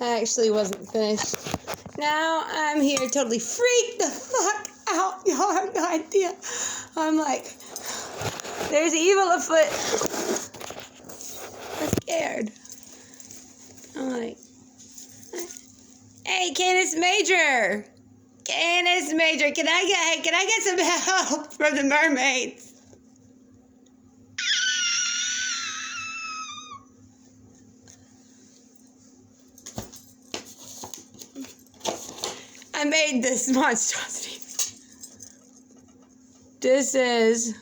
I actually wasn't finished. Now I'm here totally freaked the fuck out. Y'all have no idea. I'm like, there's evil afoot. I'm scared. I'm like, hey, Canis Major, can I get some help from the mermaids? I made this monstrosity. This is,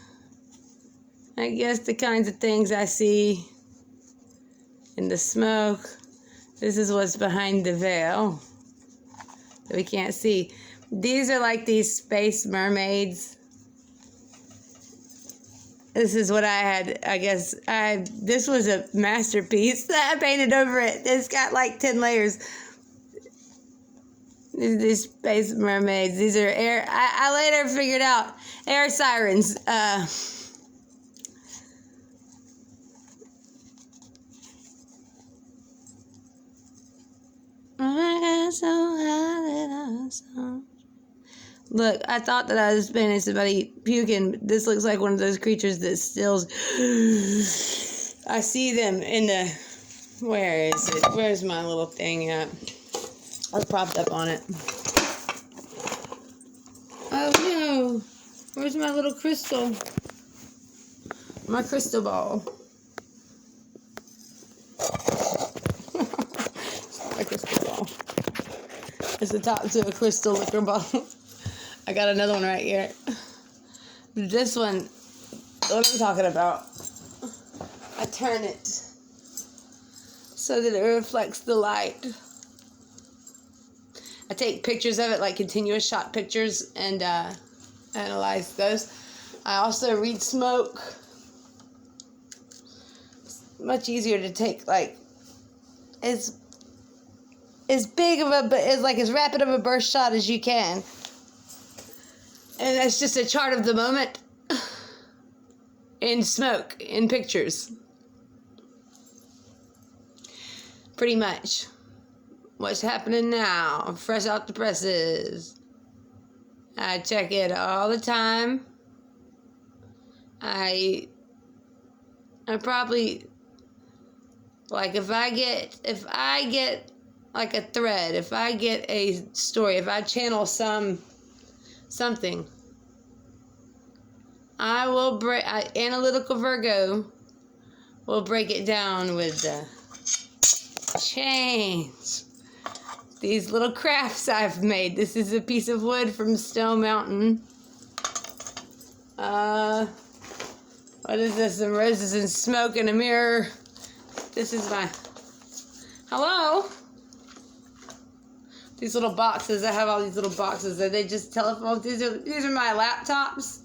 I guess, the kinds of things I see in the smoke. This is what's behind the veil that we can't see. These are like these space mermaids. This is what I had, I guess. This was a masterpiece that I painted over it. It's got like 10 layers. These space mermaids. These are air. I later figured out air sirens. Look, I thought that I was painting somebody puking. This looks like one of those creatures that stills. I see them in the. Where is it? Where's my little thing at? I was propped up on it. Oh no! Where's my little crystal? My crystal ball. My crystal ball. It's the top to a crystal liquor bottle. I got another one right here. This one, what I'm talking about. I turn it so that it reflects the light. I take pictures of it, like continuous shot pictures, and analyze those. I also read smoke. It's much easier to take, like, as big of a, as rapid of a burst shot as you can. And that's just a chart of the moment in smoke, in pictures. Pretty much. What's happening now? Fresh out the presses. I check it all the time. I probably, like, if I get like a thread, if I get a story, if I channel something, I will Analytical Virgo will break it down with the chains. These little crafts I've made. This is a piece of wood from Stone Mountain. What is this? Some roses and smoke in a mirror. This is my... Hello? These little boxes. I have all these little boxes. Are they just telephones? These are my laptops.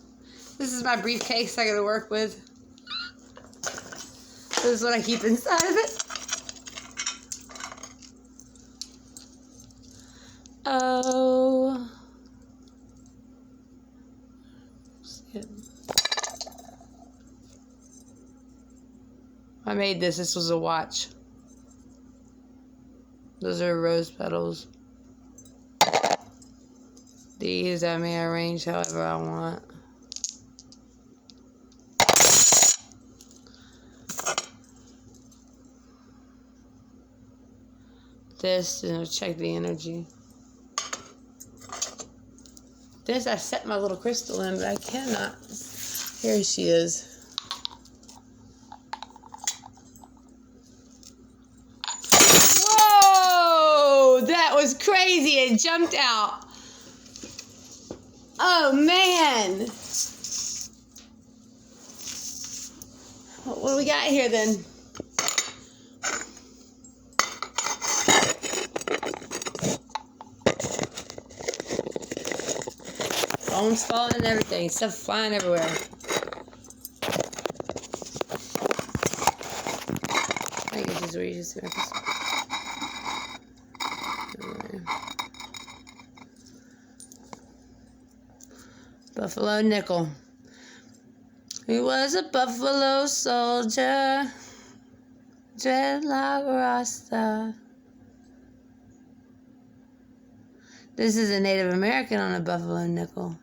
This is my briefcase I gotta work with. This is what I keep inside of it. Oh. I made this. This was a watch. Those are rose petals. These I may arrange however I want. This, and check the energy. This, I set my little crystal in, but I cannot. Here she is. Whoa! That was crazy. It jumped out. Oh, man. What do we got here, then? Phones falling and everything. Stuff flying everywhere. I guess this is where you just make this. Buffalo nickel. He was a buffalo soldier, dreadlock Rasta. This is a Native American on a buffalo nickel.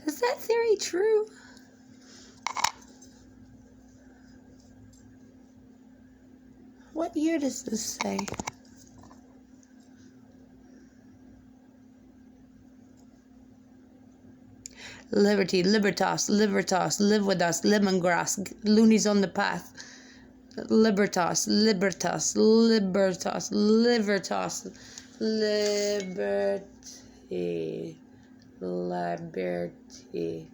Is that theory true? What year does this say? Liberty, libertas, libertas, live with us, lemongrass, loonies on the path. Libertas, libertas, libertas, libertas, liberty, liberty.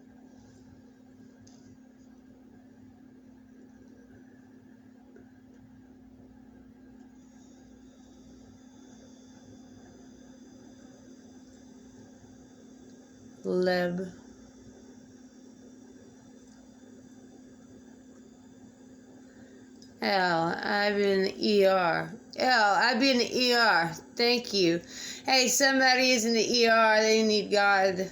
Lib. I've been in the ER. I've been in the ER. Thank you. Hey, somebody is in the ER. They need God.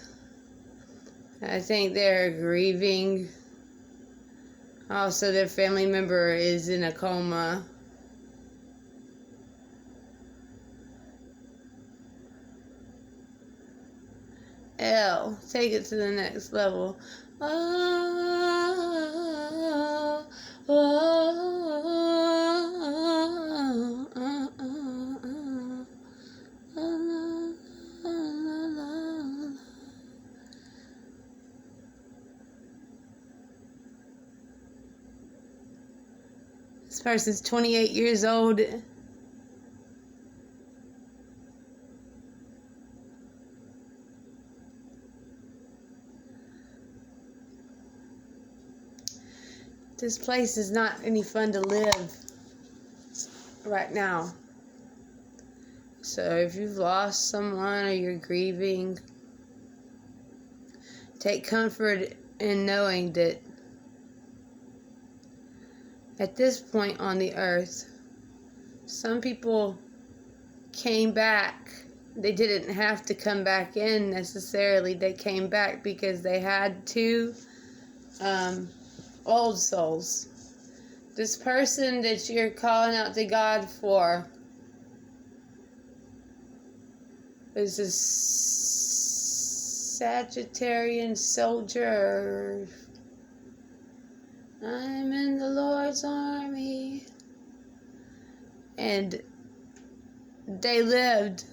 I think they're grieving. Also, their family member is in a coma. Take it to the next level. This person's 28 years old. This place is not any fun to live right now. So if you've lost someone or you're grieving, take comfort in knowing that at this point on the earth, some people came back. They didn't have to come back in necessarily. They came back because they had to. Old souls. This person that you're calling out to God for is a Sagittarian soldier. I'm in the Lord's army. And they lived.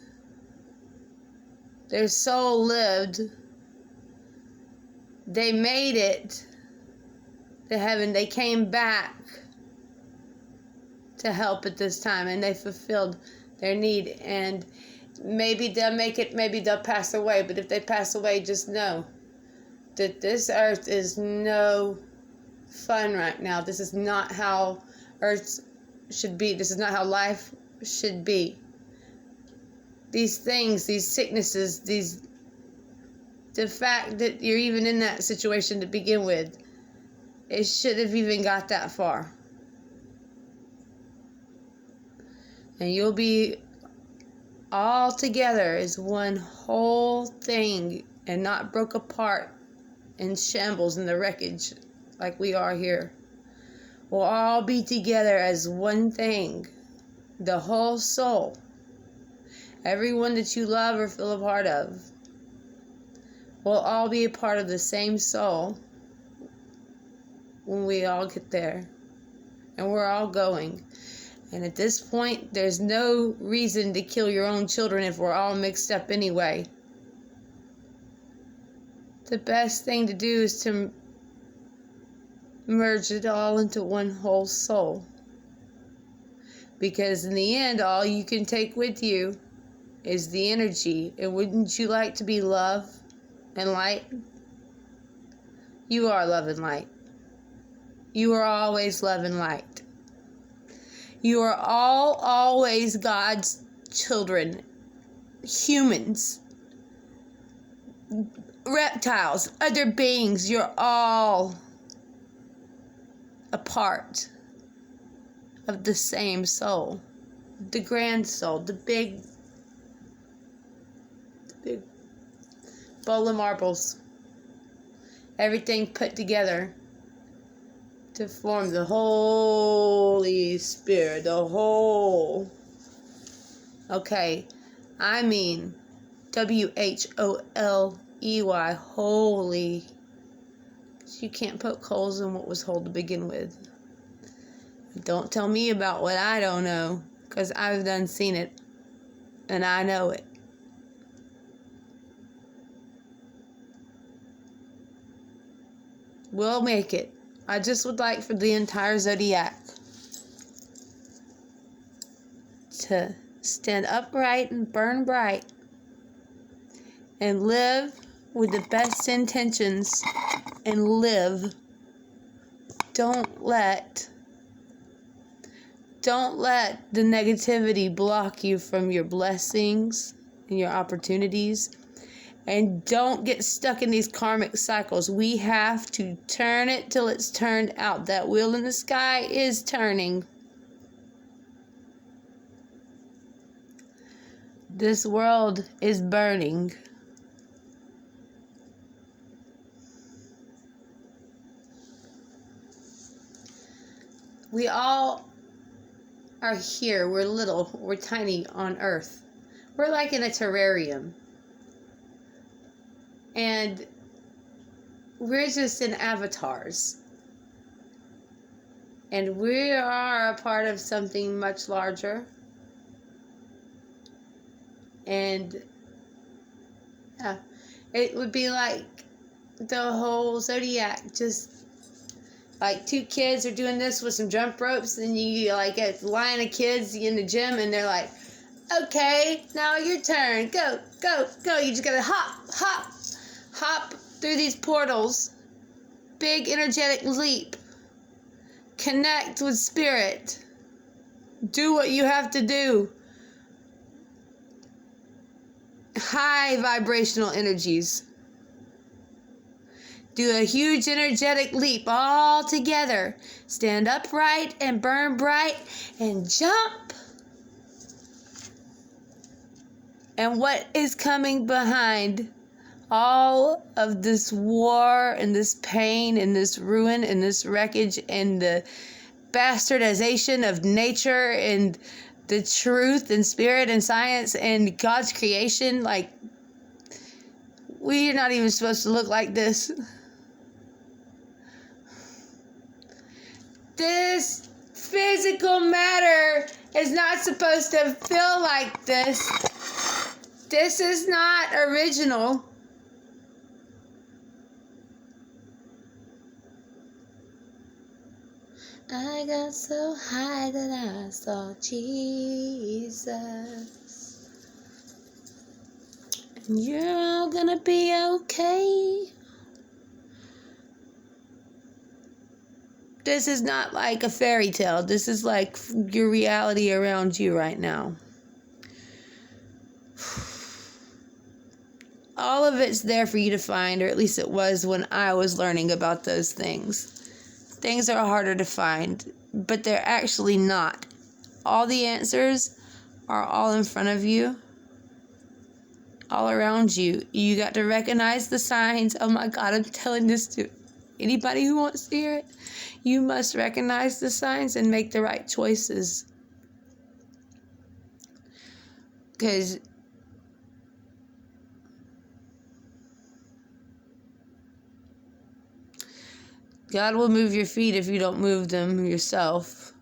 Their soul lived. They made it to heaven. They came back to help at this time, and they fulfilled their need. And maybe they'll make it, maybe they'll pass away, but if they pass away, just know that this earth is no fun right now. This is not how earth should be. This is not how life should be. These things, these sicknesses, the fact that you're even in that situation to begin with, it shouldn't have even got that far. And you'll be all together as one whole thing and not broke apart in shambles in the wreckage like we are here. We'll all be together as one thing. The whole soul. Everyone that you love or feel a part of. We'll all be a part of the same soul when we all get there. And we're all going. And at this point, there's no reason to kill your own children if we're all mixed up anyway. The best thing to do is to merge it all into one whole soul. Because in the end, all you can take with you is the energy. And wouldn't you like to be love and light? You are love and light. You are always love and light. You are all always God's children. Humans. Reptiles. Other beings. You're all a part of the same soul. The grand soul. The big bowl of marbles. Everything put together. to form the Holy Spirit, the whole. Okay, I mean WHOLEY, holy. You can't poke holes in what was whole to begin with. Don't tell me about what I don't know, because I've done seen it, and I know it. We'll make it. I just would like for the entire zodiac to stand upright and burn bright and live with the best intentions and live. Don't let the negativity block you from your blessings and your opportunities. And don't get stuck in these karmic cycles. We have to turn it till it's turned out. That wheel in the sky is turning. This world is burning. We all are here. We're little. We're tiny on Earth. We're like in a terrarium. And we're just in avatars. And we are a part of something much larger. And it would be like the whole zodiac, just like two kids are doing this with some jump ropes, and you like a line of kids in the gym, and they're like, okay, now your turn, go, go, go. You just gotta hop through these portals, big energetic leap, connect with spirit, do what you have to do. High vibrational energies. Do a huge energetic leap all together. Stand upright and burn bright and jump. And what is coming behind all of this war and this pain and this ruin and this wreckage and the bastardization of nature and the truth and spirit and science and God's creation? Like, we're not even supposed to look like this. This physical matter is not supposed to feel like this. This is not original. I got so high that I saw Jesus. And you're all gonna be okay. This is not like a fairy tale. This is like your reality around you right now. All of it's there for you to find, or at least it was when I was learning about those things. Things are harder to find, but they're actually not. All the answers are all in front of you, all around you. You got to recognize the signs. Oh my God, I'm telling this to anybody who wants to hear it. You must recognize the signs and make the right choices. Because God will move your feet if you don't move them yourself.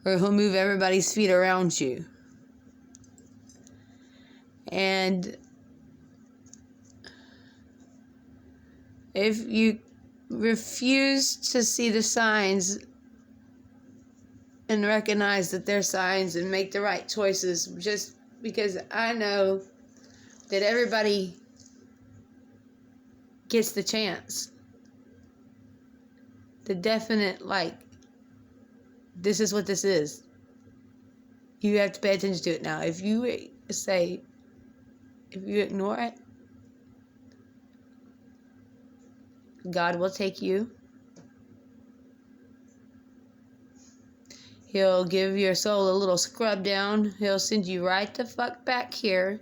Or He'll move everybody's feet around you. And if you refuse to see the signs and recognize that they're signs and make the right choices, just because I know that everybody gets the chance. The definite, like, this is what this is. You have to pay attention to it now. If you ignore it, God will take you. He'll give your soul a little scrub down. He'll send you right the fuck back here.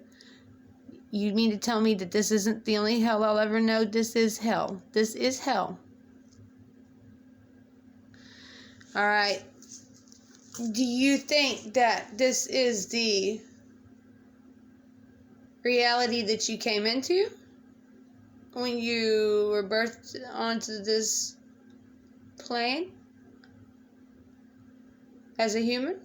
You mean to tell me that this isn't the only hell I'll ever know? This is hell. This is hell. All right. Do you think that this is the reality that you came into when you were birthed onto this plane as a human?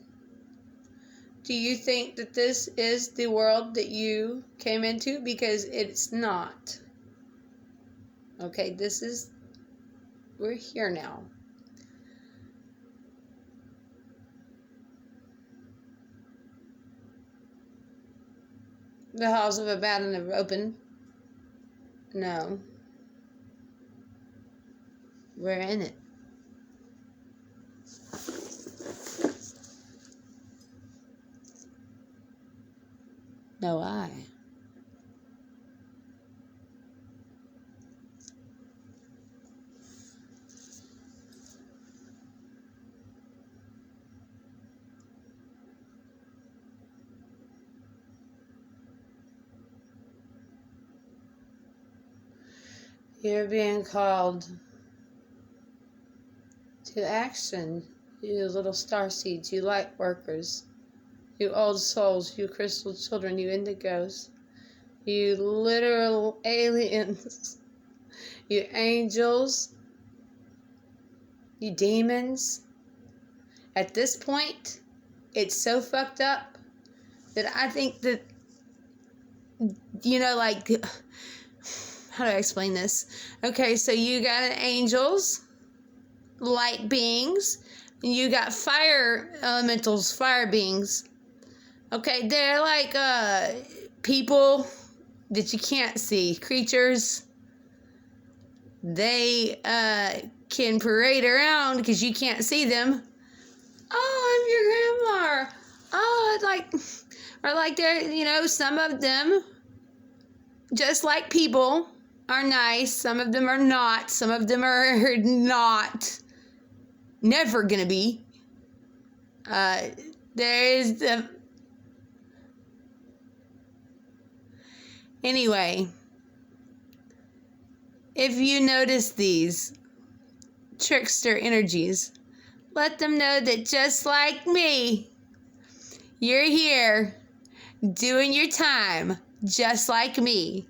Do you think that this is the world that you came into? Because it's not. Okay, we're here now. The halls of Abaddon have opened. No. We're in it. No, I. You're being called to action, you little star seeds, you light workers, you old souls, you crystal children, you indigos, you literal aliens, you angels, you demons. At this point, it's so fucked up that I think that, like, how do I explain this? Okay, so you got angels, light beings, and you got fire elementals, fire beings. Okay, they're like people that you can't see, creatures. They can parade around because you can't see them. Oh, I'm your grandma. Oh, they're, some of them, just like people, are nice. Some of them are not. Some of them are not. Never gonna be. There's the... Anyway, if you notice these trickster energies, let them know that just like me, you're here doing your time just like me.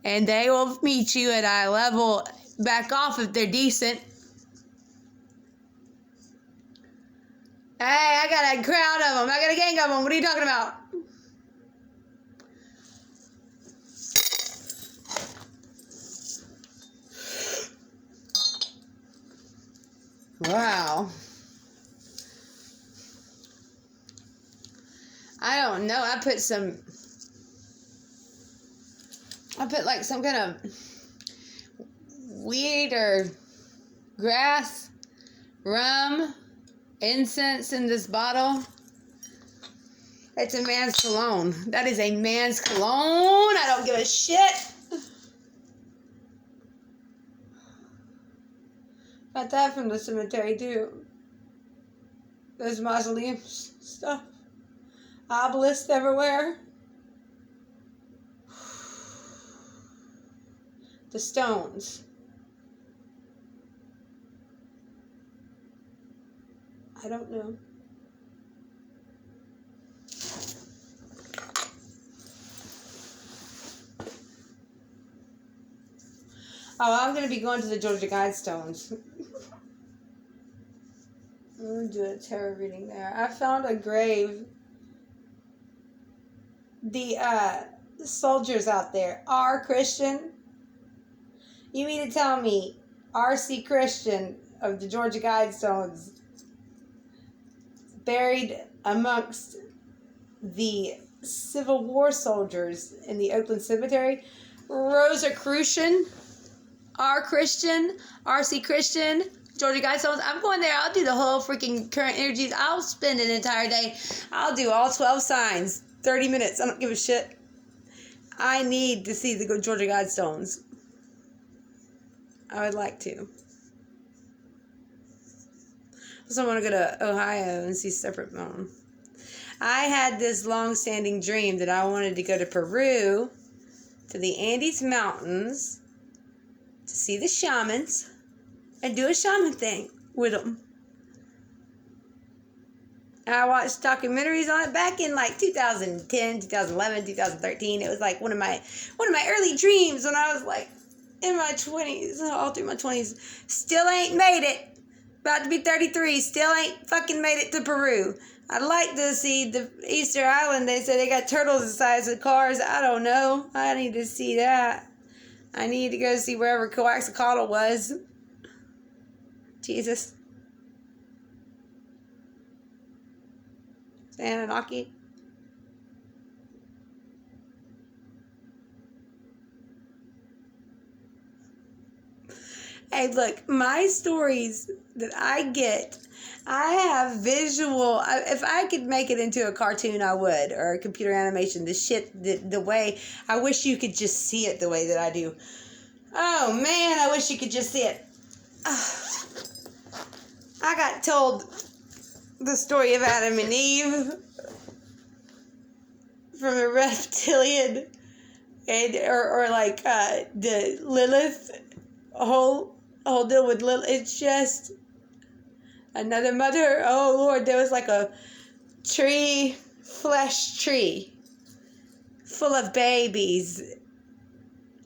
And they will meet you at eye level. Back off if they're decent. Hey, I got a crowd of them. I got a gang of them. What are you talking about? Wow. I don't know. I put like some kind of weed or grass, rum, incense in this bottle. It's a man's cologne. That is a man's cologne. I don't give a shit. Got that from the cemetery too. Those mausoleums stuff. Obelisks everywhere. The stones. I don't know. Oh, I'm going to be going to the Georgia Guidestones. I'm going to do a tarot reading there. I found a grave. The soldiers out there are Christian. You mean to tell me R.C. Christian of the Georgia Guidestones buried amongst the Civil War soldiers in the Oakland Cemetery? Rosicrucian, R.C. Christian, Georgia Guidestones. I'm going there. I'll do the whole freaking current energies. I'll spend an entire day. I'll do all 12 signs. 30 minutes. I don't give a shit. I need to see the Georgia Guidestones. I would like to. Also, I want to go to Ohio and see Separate Mountain. I had this long-standing dream that I wanted to go to Peru, to the Andes Mountains, to see the shamans and do a shaman thing with them. And I watched documentaries on it back in like 2010, 2011, 2013. It was like one of my early dreams when I was like in my 20s, all through my 20s. Still ain't made it. About to be 33. Still ain't fucking made it to Peru. I'd like to see the Easter Island. They said they got turtles the size of cars. I don't know. I need to see that. I need to go see wherever Coaxacatl was. Jesus. Anunnaki. Hey, look, my stories that I get, I have visual. If I could make it into a cartoon, I would, or a computer animation. The way, I wish you could just see it the way that I do. Oh, man, I wish you could just see it. I got told the story of Adam and Eve from a reptilian, and or like the Lilith, a whole deal with Lilith. It's just another mother. Oh Lord, there was like a flesh tree, full of babies.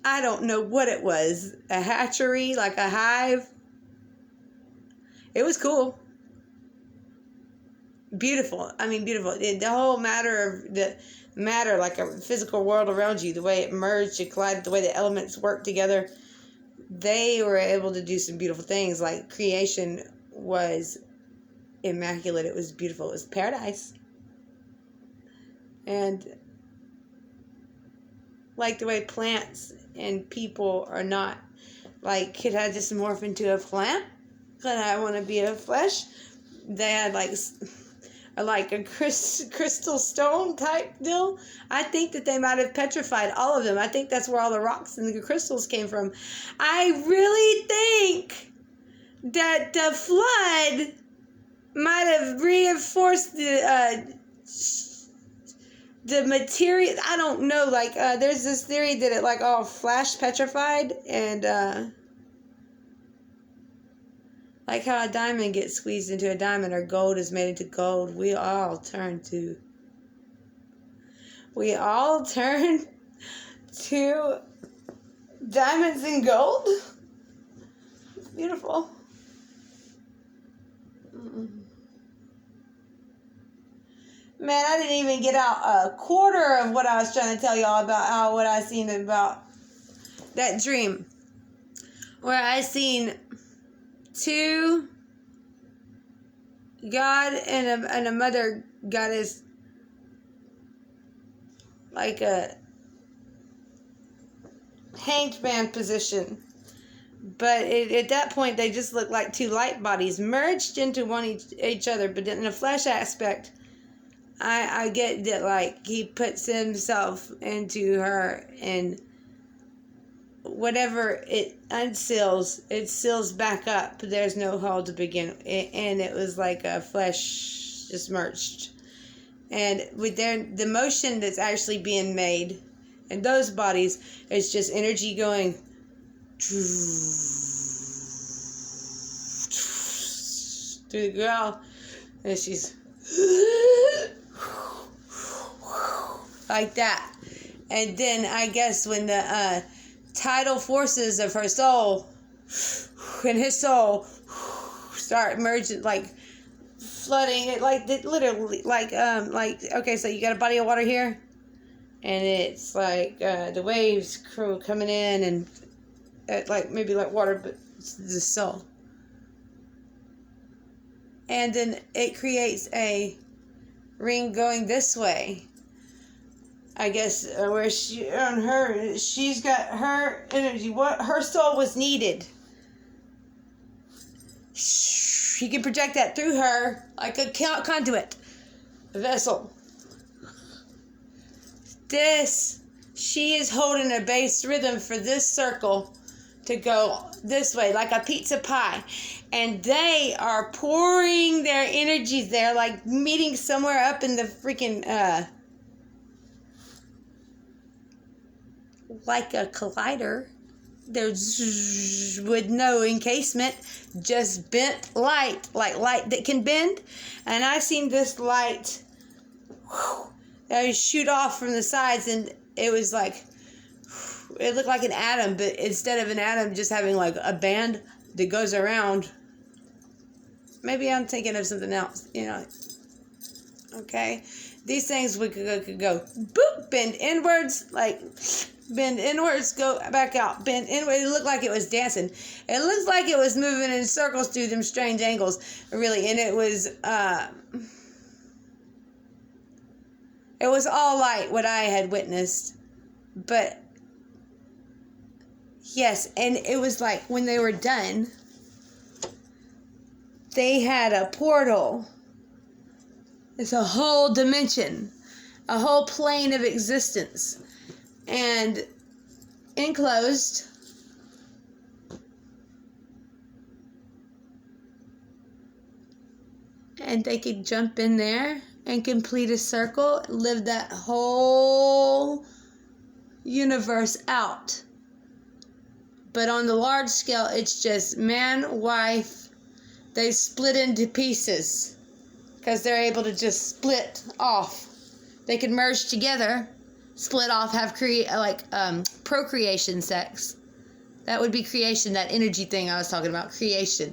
I don't know what it was. A hatchery, like a hive. It was cool. Beautiful. I mean, beautiful. The whole matter of the matter, like a physical world around you, the way it merged, it collided, the way the elements work together. They were able to do some beautiful things. Like creation was immaculate. It was beautiful. It was paradise. And like the way plants and people are not, like, could I just morph into a plant? Could I want to be a flesh? They had like a crystal stone type deal. I think that they might have petrified all of them. I think that's where all the rocks and the crystals came from. I really think that the flood might have reinforced the material. I don't know. Like there's this theory that it like all flash petrified, and like how a diamond gets squeezed into a diamond, or gold is made into gold. We all turn to diamonds and gold. It's beautiful. Man, I didn't even get out a quarter of what I was trying to tell y'all about what I seen about that dream, where I seen two God and a mother goddess, like a hanged man position. But at that point, they just looked like two light bodies merged into each other. But in a flesh aspect, I get that, like, he puts himself into her, and whatever it unseals, it seals back up. There's no hole to begin, and it was like a flesh just merged. And with the motion that's actually being made in those bodies, it's just energy going through the girl, and she's like that. And then I guess when the tidal forces of her soul and his soul start merging, like flooding it, like literally, like okay, so you got a body of water here, and it's like the waves coming in, and like maybe like water, but it's the soul. And then it creates a ring going this way. I guess where she's got her energy. What her soul was needed. He can project that through her like a conduit, a vessel. She is holding a base rhythm for this circle to go this way, like a pizza pie. And they are pouring their energies there, like meeting somewhere up in the freaking, like a collider. There's with no encasement, just bent light, like light that can bend. And I seen this light that would shoot off from the sides, and it was like, it looked like an atom, but instead of an atom just having like a band that goes around. Maybe I'm thinking of something else, you know. Okay, these things could go boop, bend inwards, like bend inwards, go back out, bend inwards. It looked like it was dancing. It looks like it was moving in circles through them strange angles, really. And it was all light, what I had witnessed. But yes, and it was like when they were done, they had a portal. It's a whole dimension, a whole plane of existence, and enclosed. And they could jump in there and complete a circle, live that whole universe out. But on the large scale, it's just man, wife. They split into pieces because they're able to just split off. They could merge together, split off, have procreation sex. That would be creation, that energy thing I was talking about, creation.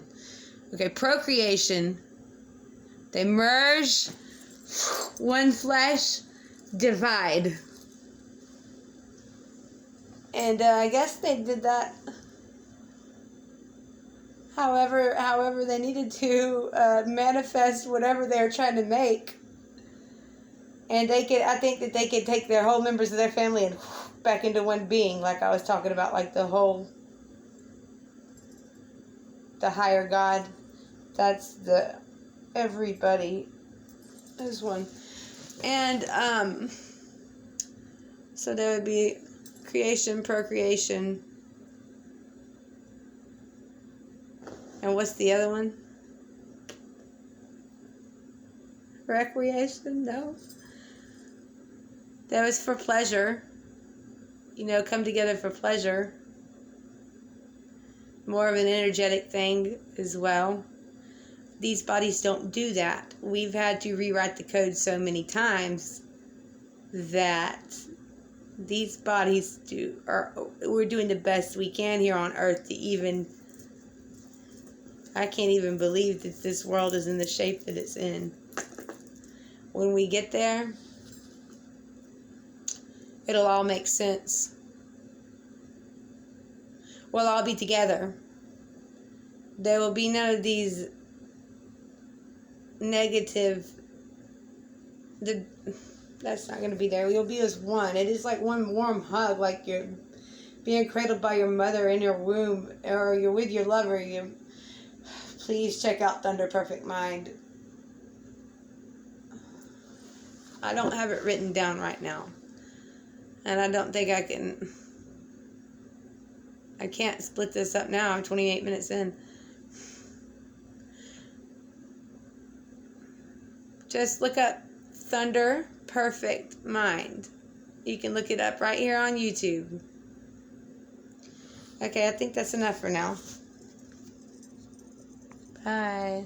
Okay, procreation. They merge, one flesh, divide. And I guess they did that however they needed to manifest whatever they were trying to make. And I think that they could take their whole members of their family and back into one being, like I was talking about, like the higher God. That's everybody is one. And so there would be creation, procreation, and what's the other one? Recreation? No. That was for pleasure. You know, come together for pleasure. More of an energetic thing as well. These bodies don't do that. We've had to rewrite the code so many times that these bodies we're doing the best we can here on Earth to even, I can't even believe that this world is in the shape that it's in. When we get there, it'll all make sense. We'll all be together. There will be none of these negative, that's not going to be there. You'll be as one. It is like one warm hug, like you're being cradled by your mother in your womb, or you're with your lover. Please check out Thunder Perfect Mind. I don't have it written down right now, and I don't think I can't split this up now. I'm 28 minutes in. Just look up Thunder Perfect Mind. You can look it up right here on YouTube. Okay, I think that's enough for now. Bye.